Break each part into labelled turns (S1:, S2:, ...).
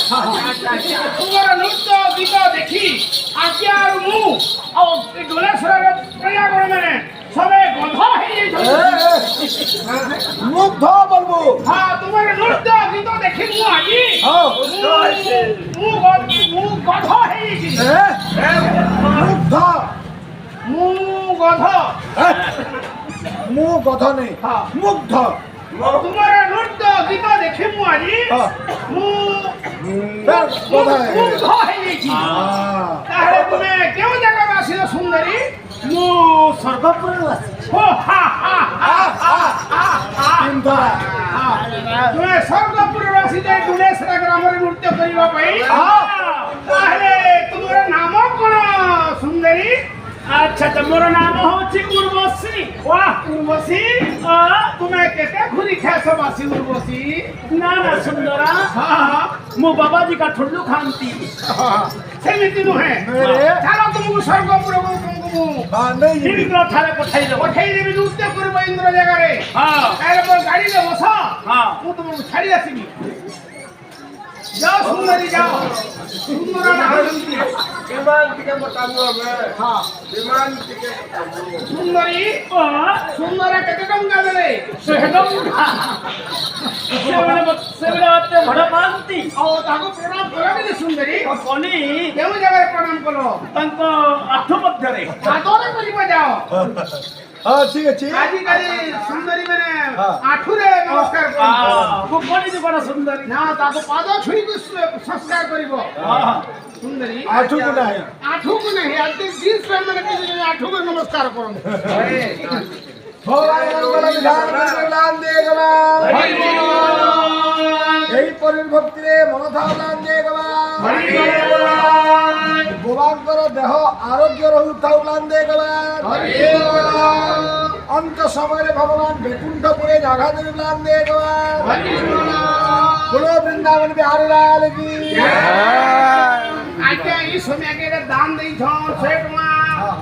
S1: तुम्हारा नृत्य गीत देखी आज्ञा और मु और डोलेश्वर प्रयागराज में सबे गंध
S2: मुग्ध बोलबो।
S1: हाँ तुम्हारे नृत्य गीत देखी मु आजी मु गंध
S2: मुग्ध
S1: मु गंध
S2: मु गध नहीं
S1: हाँ
S2: मुग्ध।
S1: तुम्हारा नृत्य गीत देखी मु आजी मु मुग्ध ताहले तुमे केउ जगह आसिलो सुंदरी
S2: मु स्वर्गपुर
S1: हो हा तुमे स्वर्गपुर आसी जाय दुलेश्वर ग्राम रे नृत्य करिवा पई ताहले तुमरा नाम कोन सुंदरी अच्छा तुमरा नाम होची उर्वशी वाह उर्वशी तुमे केते खुरी खास बासी उर्वशी
S3: ना ना सुंदरा
S1: हां
S3: मो बाबा जी का ठुल्लू खानती
S1: सेमिति नुहे चलो तुमको स्वर्गपुर को तुमको
S2: नहीं
S3: इंद्र थाले पठाई दो
S1: पठाई देबी नृत्य करब इंद्र जगह रे
S3: हां
S1: अरे मोर गाड़ी में बस
S3: हां
S1: मु तुमको छाड़ी आसीबी जाओ सुंदरी जाओ सुंदरा
S2: विमान टिके बताबो हमें।
S1: हां
S2: विमान टिके
S1: सुंदरी सुंदरा केते टंका देले
S3: सेबड़े आते भड़ा मानती
S1: ओ ताको प्रणाम करबी सुंदरी
S3: कोनी
S1: केउ जगह प्रणाम करो
S3: तंको आठ मध्य रे
S1: सादोरे करिबा जाओ
S2: हाँ ठीक है ठीक
S1: आजी काली सुंदरी मैंने आठुरे नमस्कार करो
S3: को कोनी जो बड़ा सुंदरी
S1: ना ताको पाद छुई को संस्कार करिबो
S3: हां
S1: सुंदरी
S2: आठू को नहीं
S1: आठू को नहीं आते जींस पैंट में किसी आठू को नमस्कार करो
S2: भगवान मंगल विधान मंगलान देगवा
S1: हरि बोल
S2: यही परि भक्ति रे मनोधान देगवा
S1: हरि बोल
S2: भगवानकर देह आरोग्य रहुथाउ लान देगवा
S1: हरि बोल
S2: अंत समय रे भगवान बैकुंठपुरे जागा देव लान देगवा
S1: हरि बोल
S2: बोलो वृंदावन बिहारी लाल की
S1: आज्ञा ई समय के दान देई छन सेठमा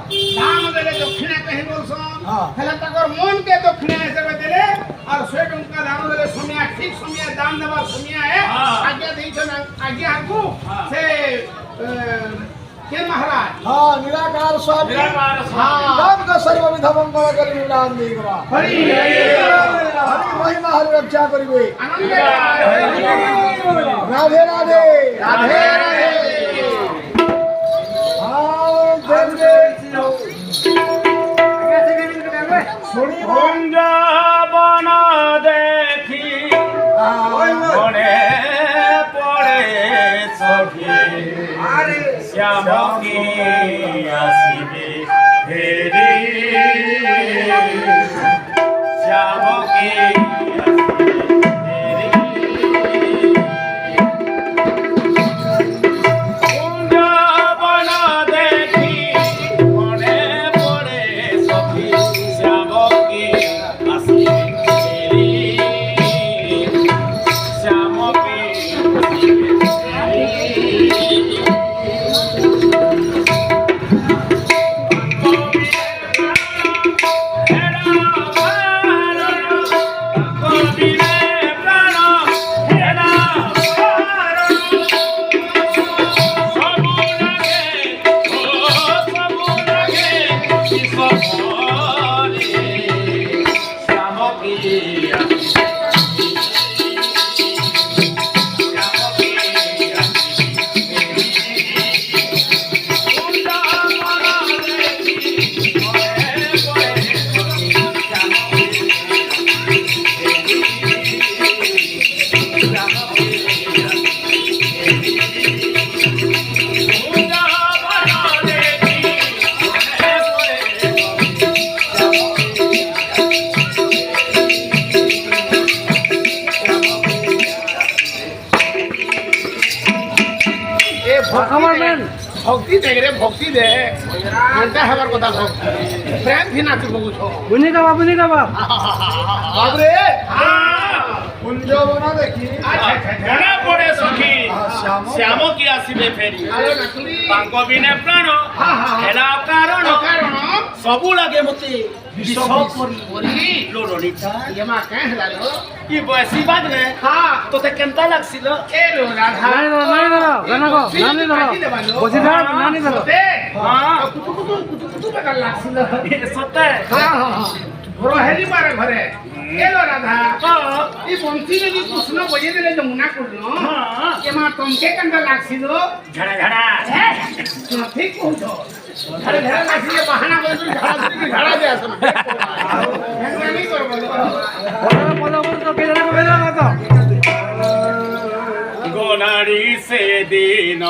S1: दान देले दक्षिणा कहि बोलसन हला तकर मन के दक्षिणा हिसाब देले और सेठ उनका दान देले समय ठीक समय दान देवा समय है आज्ञा देई छन आज्ञा को से के महाराज
S2: हाँ निराकार स्वामी
S3: निराकार स्वामी।
S2: नाम का सर्व विध मंगल करी लान देगवा
S1: हरि
S2: हरि महिमा हरि रक्षा करिवे
S1: आनंद
S2: राधे राधे
S1: राधे राधे
S2: हाँ देव सुनी
S3: वृंदावन देखी मने पड़े सखी श्याम की आसीबे फेरी श्याम की
S1: भक्ति देख रे भक्ति दे घंटा हमार कथा भक्ति प्रेम भी नाच बहु छो
S3: बुनी का बाबा
S2: बाप रे कुंज बना देखी
S3: जଣା पड़े सखी श्याम की आसीबे फेरी
S1: अरे नटुरी
S3: तांको बिने प्राण हेला कारण
S1: कारण
S3: सबु लागे मते
S1: পরি
S3: লোলনিতা
S1: ये मां कह लालो
S3: ই বয়সী বাদ রে
S1: हां
S3: তোতে কেমতা লাগছিল
S1: ए लो राधा
S4: নানি ধরো বসে থাক নানি ধরো
S3: হ্যাঁ
S1: कुतु बेकार लागছিল
S3: সতে
S1: हां हां रोहेली मारे घरे ए लो राधा
S3: হ্যাঁ
S1: ई बंसी ने भी कृष्ण बजे देले जमुना करनो
S3: হ্যাঁ
S1: ये मां तुमके कंदा लागছিল
S3: ঝাড়া ঝাড়া
S1: ठीक कहतो अरे घर लागছিল बहाना बोल झाड़ा दे आसन नहीं करबो
S4: বলো তো কে জানা বেলা কত
S3: গোনারি সে দিন